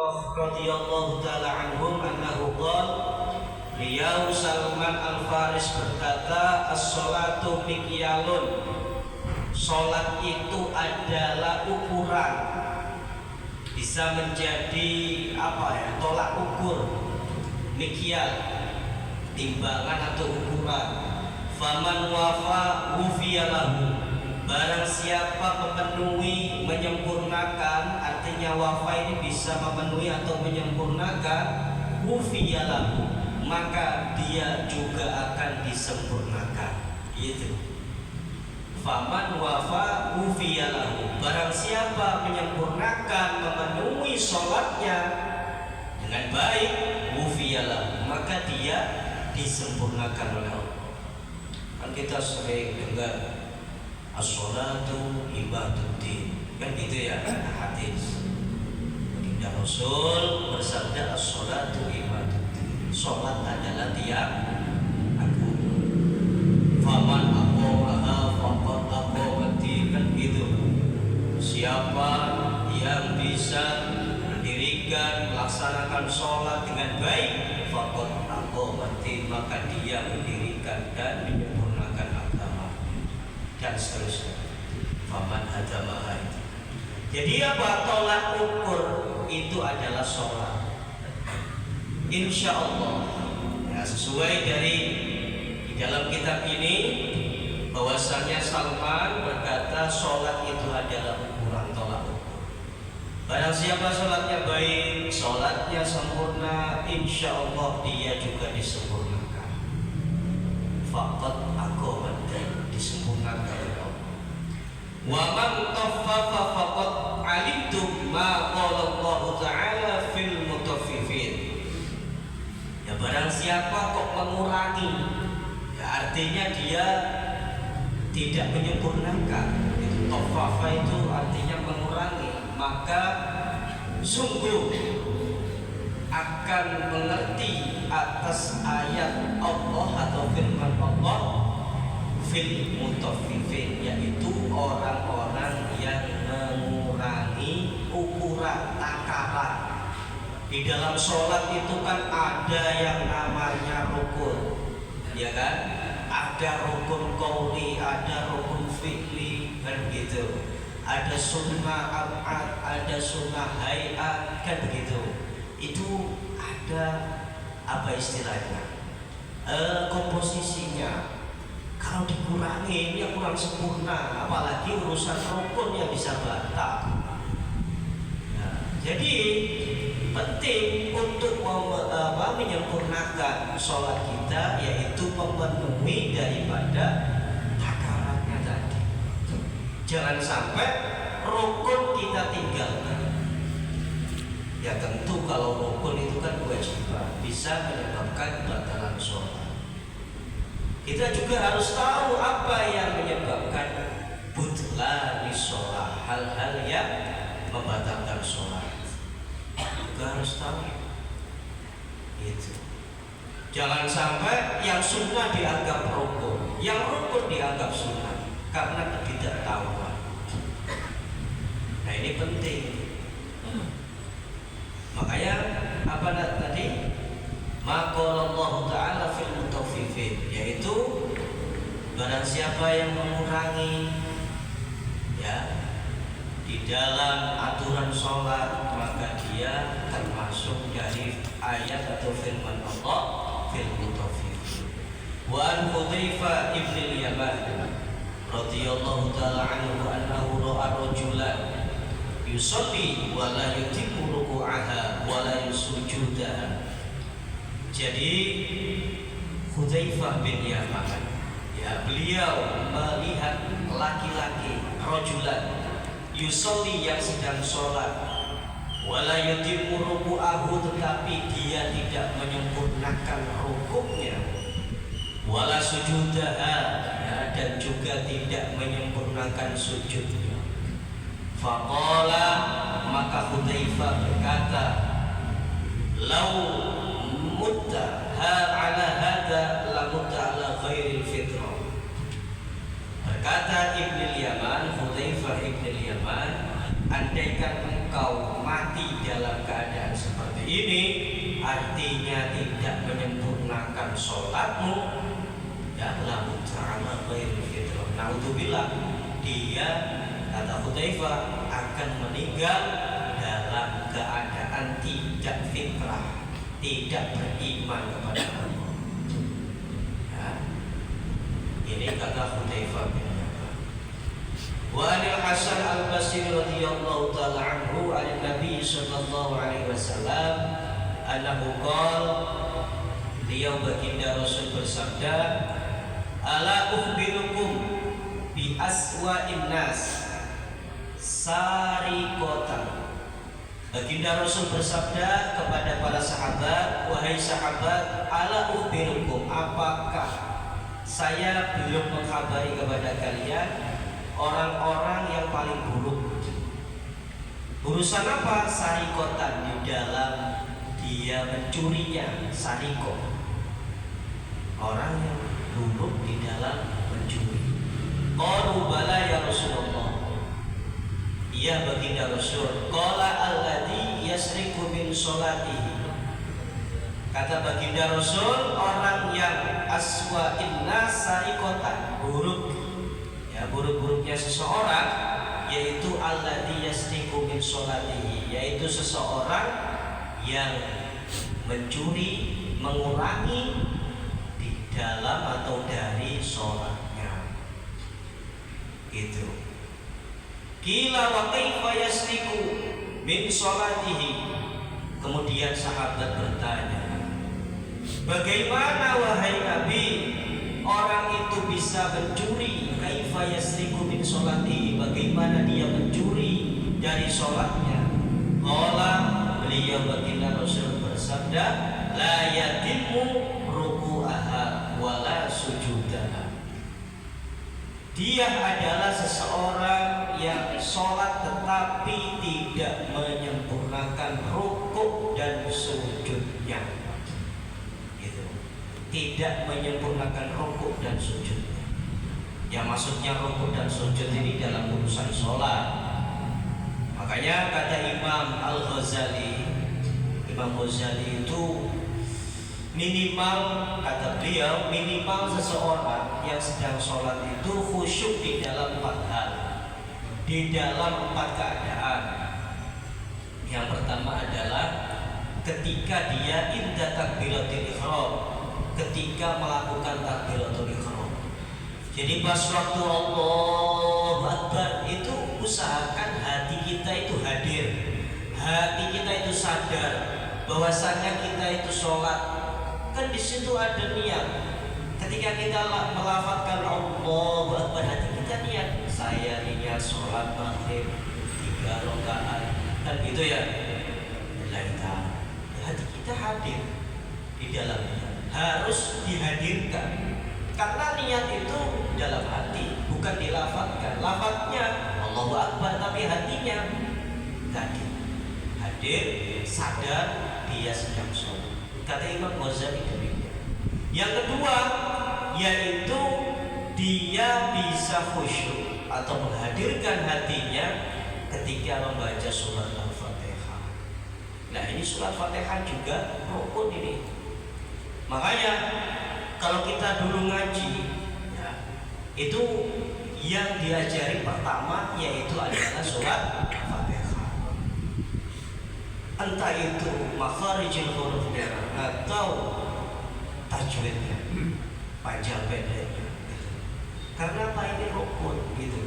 radhiyallahu ta'ala anhum annahu qala Beliau Salman Al-Faris berkata, as-sholatu mikyalun. Sholat itu adalah ukuran, bisa menjadi tolak ukur, mikyal, timbangan atau ukuran. Faman wafa wufiyalahu. Barang siapa memenuhi, menyempurnakan, artinya wafa ini bisa memenuhi atau menyempurnakan, wufiyalahu, maka dia juga akan disempurnakan. Itu. Faman wafa wufiyalahu. Barang siapa menyempurnakan, memenuhi sholatnya dengan baik, wufiyalahu, maka dia disempurnakan oleh Allah. Kan kita sering dengar as-sholatu ibaduddin, kan gitu ya, hadis. Baginda Rasul bersabda, as-sholatu ibaduddin. Sholat adalah tiang agama. Faman aqamaha faqad aqamaddin, kan gitu. Siapa yang bisa mendirikan, melaksanakan sholat dengan baik, faqad aqamaddin, maka dia mendirikan dan menyempurnakan agama, dan seterusnya. Faman hadamaha. Jadi tolak ukur itu adalah sholat. Insya Allah ya, sesuai dari di dalam kitab ini bahwasannya Salman berkata sholat itu adalah ukuran, tolak ukur. Barang siapa sholatnya baik, sholatnya sempurna, insya Allah dia juga disempurnakan. Faqad aqamaddin, disempurnakan oleh Allah. Wa man taffafa faqad alimtum ma qala Allah Ta'ala fil mutaffifin. Ya, barang siapa kok mengurangi, ya artinya dia tidak menyempurnakan. Itu taffafa itu artinya mengurangi, maka sungguh akan mengerti atas ayat Allah atau firman Allah fil mutaffifin, yaitu orang-orang yang mengurangi ukuran, takaran. Di dalam sholat itu kan ada yang namanya rukun, ya kan? Ada rukun qauli, ada rukun fi'li, kan begitu. Ada sunnah ab'ad, ada sunnah hay'at, kan begitu. Itu ada istilahnya? Komposisinya. Kalau dikurangi ini kurang sempurna, apalagi urusan rukun yang bisa batal. Nah, jadi penting untuk menyempurnakan sholat kita, yaitu memenuhi daripada takarannya tadi. Jangan sampai rukun kita tinggalkan. Ya tentu kalau rukun itu kan kewajiban, bisa menyebabkan batalan sholat. Kita juga harus tahu apa yang menyebabkan butlan sholat, hal-hal yang membatalkan sholat. Juga harus tahu itu. Jangan sampai yang sunnah dianggap rukun, yang rukun dianggap sunnah karena ketidaktahuan. Nah ini penting. Makanya tadi? Maka Allah Ta'ala fil mutaffifin, yaitu barang siapa yang mengurangi ya di dalam aturan sholat, maka dia termasuk dari ayat atau firman Allah fil mutaffifin. Wa an Hudzaifah ibn al-Yaman radhiyallahu ta'ala anhu annahu ra'a rajulan yusalli wa la yutimmu ruku'aha wa la yusujudaha. Jadi Hudzaifah bin Yaman, ya beliau melihat laki-laki rajulan yusolli yang sedang sholat, wala yutimmu ruku'ahu, tetapi dia tidak menyempurnakan rukuknya, wala sujudaha, ya, dan juga tidak menyempurnakan sujudnya. Faqala, maka Hudzaifah berkata, lau mutta ala hada la mutta ala ghairil fitrah. Berkata Ibn Yaman, Hudzaifah Ibn Yaman, andaikan engkau mati dalam keadaan seperti ini, artinya tidak menyempurnakan sholatmu, ya lahu ta'ala khairul fitrah. Naudzubillah, dia kata Hudzaifah akan meninggal dalam keadaan tidak fitrah, tidak beriman kepada Allah. Ya. Ini kata Hudzaifah bin Yaman. Wa anil Hasan al-Basri radhiyallahu ta'ala anhu an Nabi sallallahu alaihi wasallam annahu qala, beliau baginda Rasul bersabda, ala ukhbirukum bi aswa'in nas sariqatan. Baginda Rasul bersabda kepada para sahabat, wahai sahabat, ala ukhbirukum, apakah saya belum mengkhabari kepada kalian orang-orang yang paling buruk. Urusan apa? Sarikotan, di dalam dia mencurinya. Sariko, orang yang buruk di dalam mencuri. Qalu bala ya Rasulullah, iya baginda Rasul. Qala alladhi yasriku min sholatihi. Kata baginda Rasul, orang yang aswa'in nas sarikotan, buruk, ya buruk-buruknya seseorang, yaitu alladhi yasriku min sholatihi, yaitu seseorang yang mencuri, mengurangi di dalam atau dari sholatnya. Itu. Qila wa kaifa yasriku min sholatihi. Kemudian sahabat bertanya, bagaimana wahai Nabi, orang itu bisa mencuri? Kaifa yasriku min sholatihi, bagaimana dia mencuri dari sholatnya? Qala, beliau baginda Rasul bersabda, la yatimmu ruku'aha wa la sujudaha. Dia adalah seseorang yang sholat tetapi tidak menyempurnakan rukuk dan sujudnya. Gitu. Tidak menyempurnakan rukuk dan sujudnya. Yang maksudnya rukuk dan sujud ini dalam urusan sholat. Makanya kata Imam Al-Ghazali, Imam Ghazali itu minimal, kata beliau, minimal seseorang yang sedang sholat itu khusyuk di dalam 4 hal, di dalam 4 keadaan. Yang pertama adalah ketika dia inda takbiratul ihram, ketika melakukan takbiratul ihram. Jadi pas waktu Allahu Akbar itu usahakan hati kita itu hadir, hati kita itu sadar bahwasanya kita itu sholat. Kan di situ ada niat. Ketika kita melafazkan Allahu Akbar, hati kita niat, saya niat sholat maghrib 3 rakaat, kan gitu ya. Hati kita hadir di dalamnya, harus dihadirkan. Karena niat itu dalam hati, bukan dilafazkan. Lafaznya Allahu Akbar, tapi hatinya hadir, hadir, sadar dia sedang sholat. Kata Imam Ghazali demikian. Yang kedua, yaitu dia bisa khusyuk atau menghadirkan hatinya ketika membaca surat Al-Fatihah. Nah, ini surat Fatihah juga rukun ini. Makanya kalau kita dulu ngaji, ya, itu yang diajari pertama yaitu adalah surat Al-Fatihah. Entah itu makharijul hurufnya atau tajwidnya, panjang pendeknya. Karena apa? Ini rukun gitu.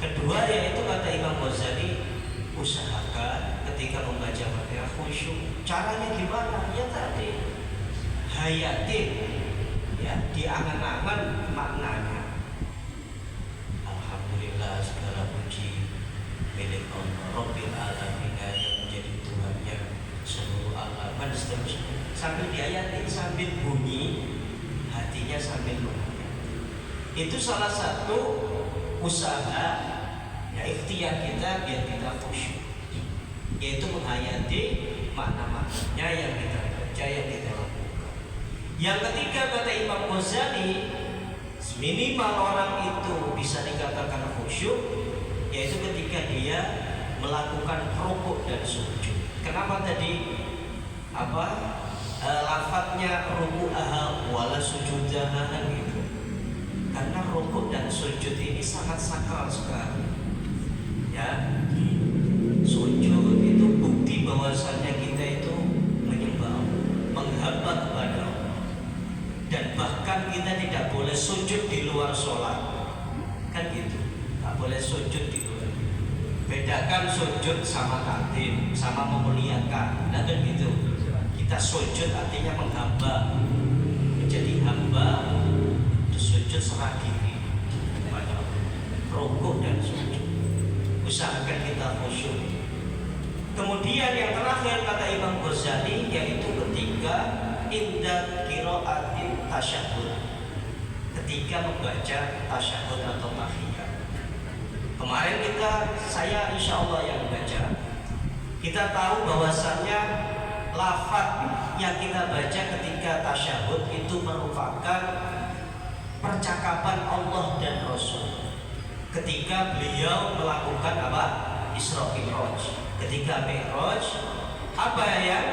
Kedua yaitu kata Imam Ghazali, usahakan ketika membaca Fatihah khusyuk. Caranya gimana? Ya tadi, hayatin, ya, diangan-angan maknanya. Alhamdulillah, segala puji milik Allah Rabbil Alamin, yang menjadi Tuhannya seluruh alam, dan seterusnya. Sambil diayatin, sambil bunyi, hatinya sambil bunyi. Itu salah satu usaha, ya, ikhtiar kita biar kita khusyuk, yaitu menghayati makna-maknanya yang kita baca, yang kita lakukan. Yang ketiga kata Imam Ghazali, minimal orang itu bisa dikatakan khusyuk, yaitu ketika dia melakukan rukuk dan sujud. Kenapa tadi lafadznya ruku'aha wala sujudaha gitu? Karena rukuk dan sujud ini sangat sakral sekali. Ya, sujud itu bukti bahwasannya kita itu menyembah, menghamba kepada Allah. Dan bahkan kita tidak boleh sujud di luar sholat, kan gitu, tak boleh sujud di luar. Bedakan sujud sama takdim, sama memuliakan, nah kan gitu. Kita sujud artinya menghamba, menjadi hamba, sujud serah diri kepada Allah. Rukuk dan sujud, usahakan kita khusyuk. Kemudian yang terakhir kata Imam Ghazali, yaitu ketika inda qiraatin tasyahud, ketika membaca tasyahud atau tahiyat. Kemarin saya insya Allah yang baca, kita tahu bahwasannya lafaz yang kita baca ketika tasyahud itu merupakan percakapan Allah dan Rasul ketika beliau melakukan Isra Mi'raj. Ketika Mi'raj, apa yang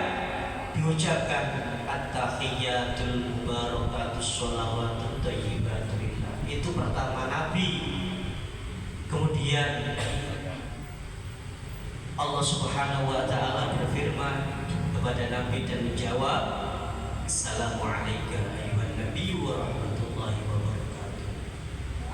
diucapkan? At-tahiyyatul mubarakatus sholawatut thayyibatu lillah. Itu pertama Nabi. Kemudian Allah Subhanahu wa taala berfirman kepada Nabi dan menjawab, Assalamualaikum ayyuhan nabiyyu wa rahmatullahi wa barakatuh.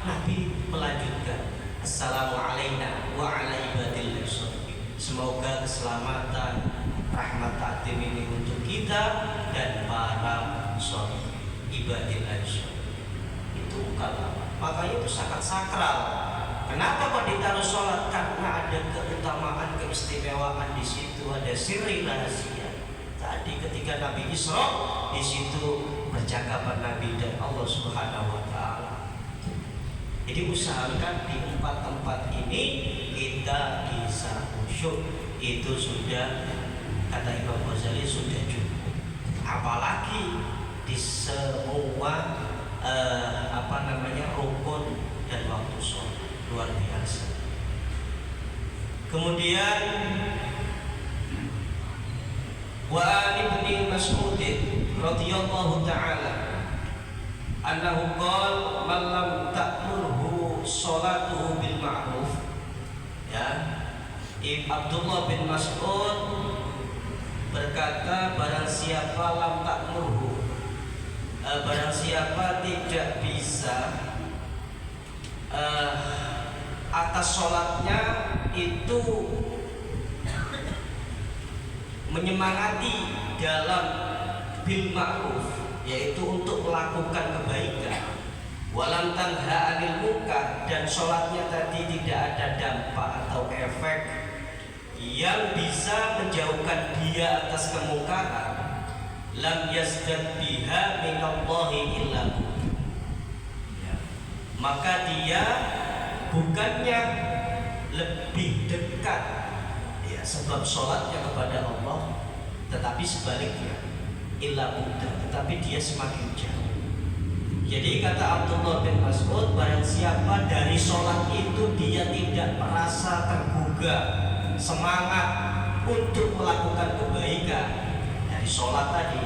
Nabi melanjutkan, Assalamualaikum wa ala ibadillah sholihin. Semoga keselamatan, rahmat takdim ini untuk kita dan para sholihin, ibadillah sholihin. Itu kalam. Makanya itu sangat sakral. Kenapa kok ditaruh sholat? Karena ada keutamaan, keistimewaan di situ, ada sirri rahasia. Tadi ketika Nabi Isra, di situ percakapan Nabi dan Allah Subhanahu wa taala. Jadi usahakan di 4 tempat ini kita bisa khusyuk. Itu sudah, kata Imam Ghazali, sudah cukup. Apalagi di semua rukun dan waktu sholat, luar biasa. Kemudian wa ibni Mas'ud radhiyallahu taala annahu qala man lam ta'murhu sholatuhu bil ma'ruf. Ya, Abdullah bin Mas'ud berkata, barang siapa lam ta'murhu, barang siapa tidak bisa atas sholatnya itu menyemangati dalam bil ma'ruf, yaitu untuk melakukan kebaikan, walam tanha anil munkar, dan sholatnya tadi tidak ada dampak atau efek yang bisa menjauhkan dia atas kemungkaran, lam yazdad biha minallahi illa ya, maka dia bukannya lebih dekat ya sebab sholatnya kepada Allah, tetapi sebaliknya illa buddha, tetapi dia semakin jauh. Jadi kata Abdullah bin Mas'ud, barang siapa dari sholat itu dia tidak merasa tergugah, semangat untuk melakukan kebaikan dari sholat tadi,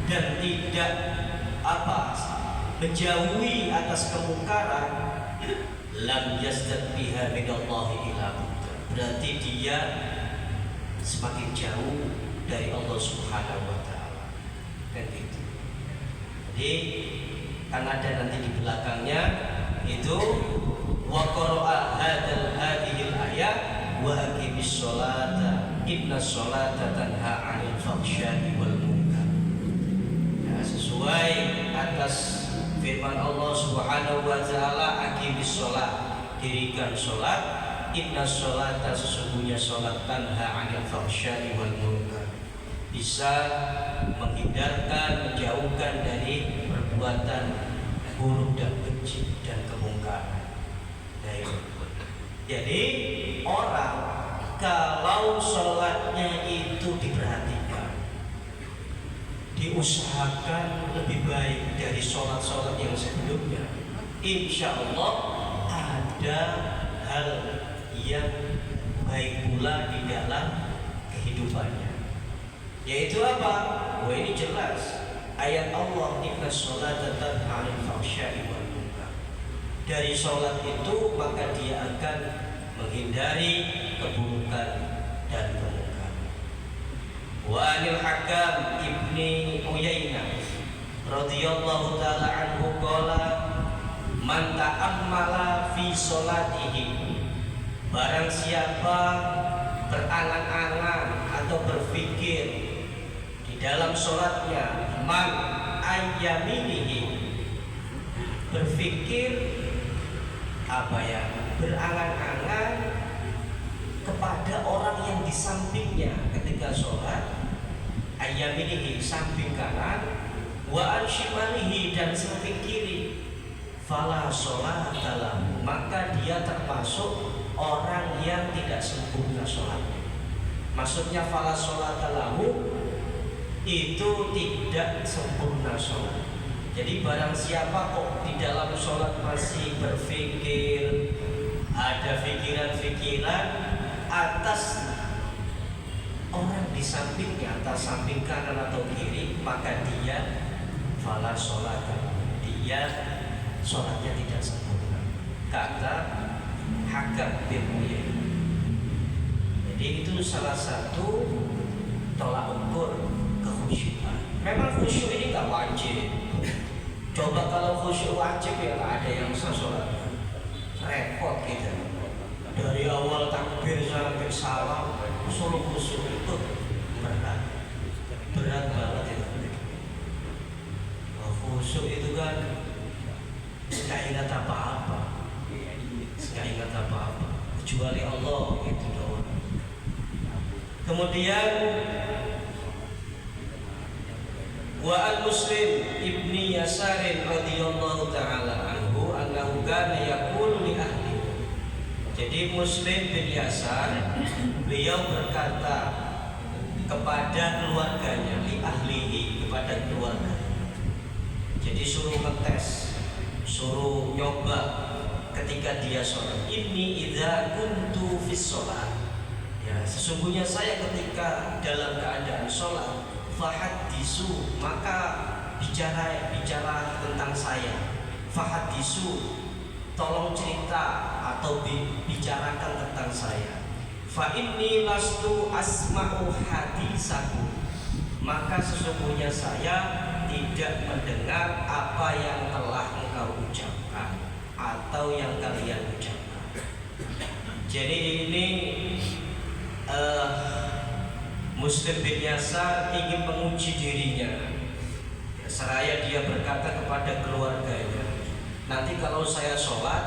dan tidak menjauhi atas kemungkaran, lam yazdad biha minallahi illa buddha, berarti dia semakin jauh dari Allah Subhanahu wa taala. Dan itu. Jadi kan ada nanti di belakangnya itu wa qara'a hadhil ayat wa aqimis sholata inna sholata tanha 'anil fahsya'i wal munkar. Ya, sesuai atas firman Allah Subhanahu wa taala, aqimis sholat, dirikan sholat, inna sholata, sesungguhnya sholat, tanha 'anil fahsya'i wal munkar, bisa menghindarkan, menjauhkan dari perbuatan buruk dan keji dan kemungkaran. Jadi orang kalau sholatnya itu diperhatikan, diusahakan lebih baik dari sholat-sholat yang sebelumnya, insya Allah ada hal yang baik pula di dalam kehidupannya. Yaitu apa? Wah, ini jelas ayat Allah, inna sholata tanha 'anil fahsya'i wal munkar. Dari sholat itu maka dia akan menghindari keburukan dan kemungkaran. Wa anil Hakam ibni Uyainah radhiyallahu taala anhu qala man ta'ammala fi sholatihi, barang siapa berangan-angan atau berpikir di dalam sholatnya, man ayyaminihi, berpikir apa ya, berangan-angan kepada orang yang di sampingnya ketika sholat, ayyaminihi samping kanan, wa anshimalihi dan samping kiri, fala sholata lahu, maka dia termasuk orang yang tidak sempurna sholatnya. Maksudnya fala sholata lahu itu tidak sempurna sholat. Jadi barang siapa kok di dalam sholat masih berpikir, ada pikiran-pikiran atas orang di sampingnya, atas samping kanan atau kiri, maka dia fala sholata, dia sholatnya tidak sempurna, kata Hakam bin Uyainah. Jadi itu salah satu tolak ukur kekhusyukan. Memang khusyuk ini nggak wajib. Coba kalau khusyuk wajib ya nggak ada yang bisa sholat, repot gitu. Dari awal takbir sampai salam suruh khusyuk itu berat banget itu. Khusyuk itu kan nggak ingat apa-apa, nggak ingat apa-apa kecuali Allah, itu doang. Kemudian wa al-Muslim ibni Yasarin radhiyallahu taala anhu annahu kana yaqulu li ahli. Jadi Muslim bin Yasar beliau berkata kepada keluarganya, li ahlihi, kepada keluarga. Jadi suruh ngetes, suruh nyoba ketika dia sholat. Ini idza kuntu fis sholat, ya sesungguhnya saya ketika dalam keadaan sholat, fahadisu, maka bicara tentang saya. Fahadisu, tolong cerita atau bicarakan tentang saya. Fa inni lastu asma'u hadisaku, maka sesungguhnya saya tidak mendengar apa yang telah engkau ucapkan atau yang kalian ucapkan. Jadi ini Muslim bin Yasar ingin menguji dirinya, seraya dia berkata kepada keluarganya, nanti kalau saya sholat,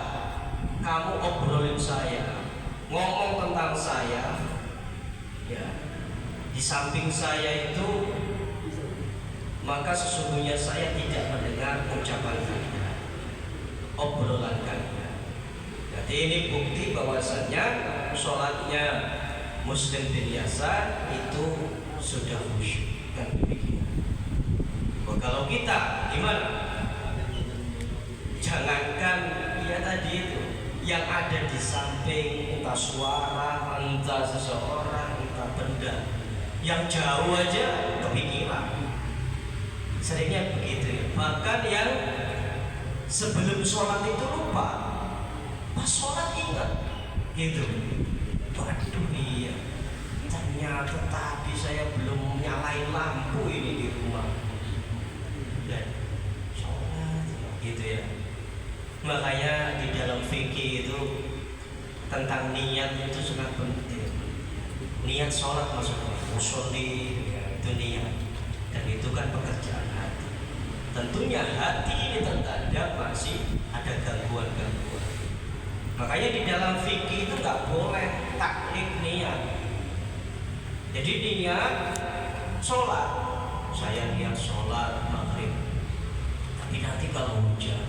kamu obrolin saya, ngomong tentang saya, ya, di samping saya itu, maka sesungguhnya saya tidak mendengar ucapan kalian, obrolan kalian. Jadi ini bukti bahwasannya sholatnya Muslim bin Yasar itu sudah khusyuk dan demikian. Kalau kita gimana? Jangankan ya tadi itu yang ada di samping, entah suara, entah seseorang, entah benda, yang jauh aja kepikiran. Seringnya begitu ya. Bahkan yang sebelum sholat itu lupa, pas sholat ingat gitu. Waduh iya, ternyata tadi saya belum nyalain lampu ini di rumah. Dan sholat gitu ya. Makanya di dalam fikih itu tentang niat itu sangat penting. Niat sholat maksudnya usolli, itu niat, dan itu kan pekerjaan hati. Tentunya hati ini terkadang masih ada gangguan-gangguan. Makanya di dalam fikih itu nggak boleh taklid niat. Jadi niat sholat, saya niat sholat maghrib, tapi nanti kalau hujan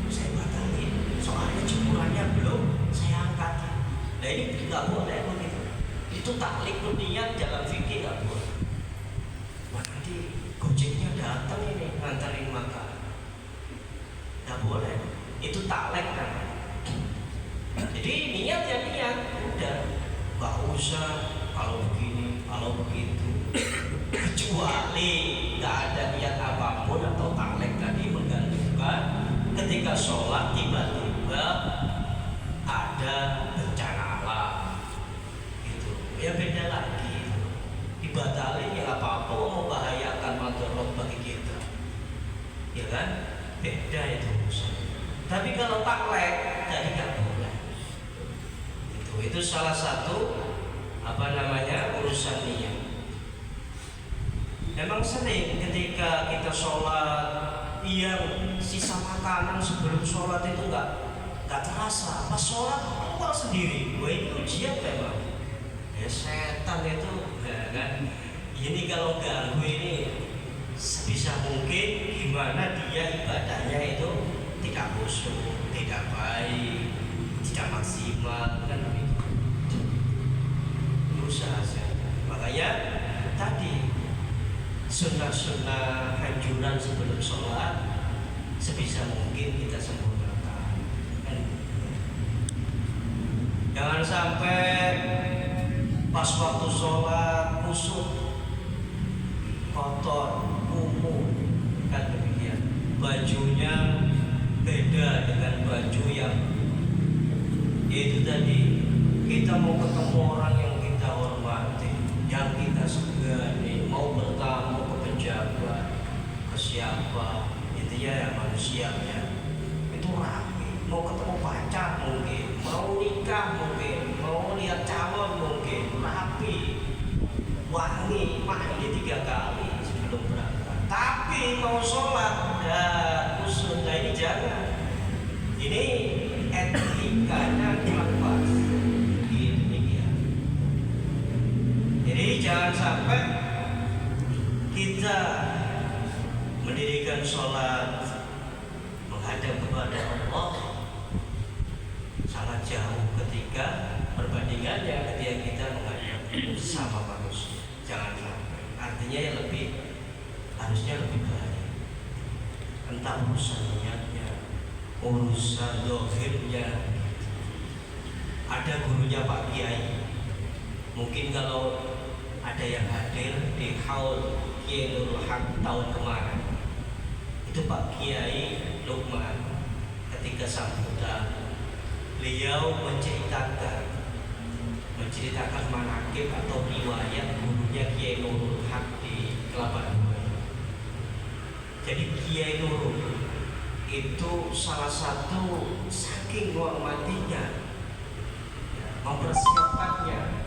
saya batalin, soalnya jemurannya belum saya angkat. Nah ini nggak boleh begitu. Itu taklid niat dalam fikih nggak boleh. Wah nanti gojeknya datang ini nganterin makan, nggak boleh. Itu taklid kan. Jadi niat ya niat, udah. usah kalau begini, kalau begitu. Kecuali nggak ada niat apapun atau taklek tadi menggantungkan ketika sholat tiba-tiba ada bencana alam, gitu. Ya beda lagi. Dibatalin ya apa-apa, membahayakan madharat bagi kita, ya kan? Beda itu urusan. Tapi kalau taklek jadi nggak boleh. Itu salah satu urusan niat. Memang sering ketika kita sholat yang sisa makanan sebelum sholat itu nggak terasa. Pas sholat keluar sendiri. Wah, ini ujian memang. Ya setan itu, ya kan? Ini kalau ganggu ini sebisa mungkin gimana dia ibadahnya itu tidak khusyuk, tidak baik, tidak maksimal, kan begitu. Usaha saja. Makanya tadi sunnah-sunnah anjuran sebelum sholat sebisa mungkin kita sempurnakan. Jangan sampai pas waktu sholat kusut, kotor, kumuh, kan demikian. Bajunya beda dengan baju yang itu tadi. Kita mau ketemu orang yang kita hormati, yang kita segani, mau bertamu ke pejabat, ke siapa, intinya ya manusianya itu rapi. Mau ketemu pacar mungkin, mau nikah mungkin, mau lihat calon mungkin, rapi, wangi, mandi 3 kali sebelum berangkat. Tapi mau sholat dan kusut, nah ini jangan. Ini etikanya kurang pas. Jadi jangan sampai kita mendirikan sholat menghadap kepada Allah sangat jauh ketika perbandingannya ketika kita menghadap sama manusia. Jangan sampai. Artinya yang harusnya lebih baik. Entah urusan niatnya, urusan dohirnya. Ada gurunya Pak Kiai. Mungkin kalau ada yang hadir di haul Kiai Nurul Haq tahun kemarin, itu Pak Kiai Lukman ketika sambutan beliau menceritakan manaqib atau riwayat gurunya Kiai Nurul Haq di Kelapa Dua. Jadi Kiai Nurul itu salah satu saking menghormatinya, mempersiapkannya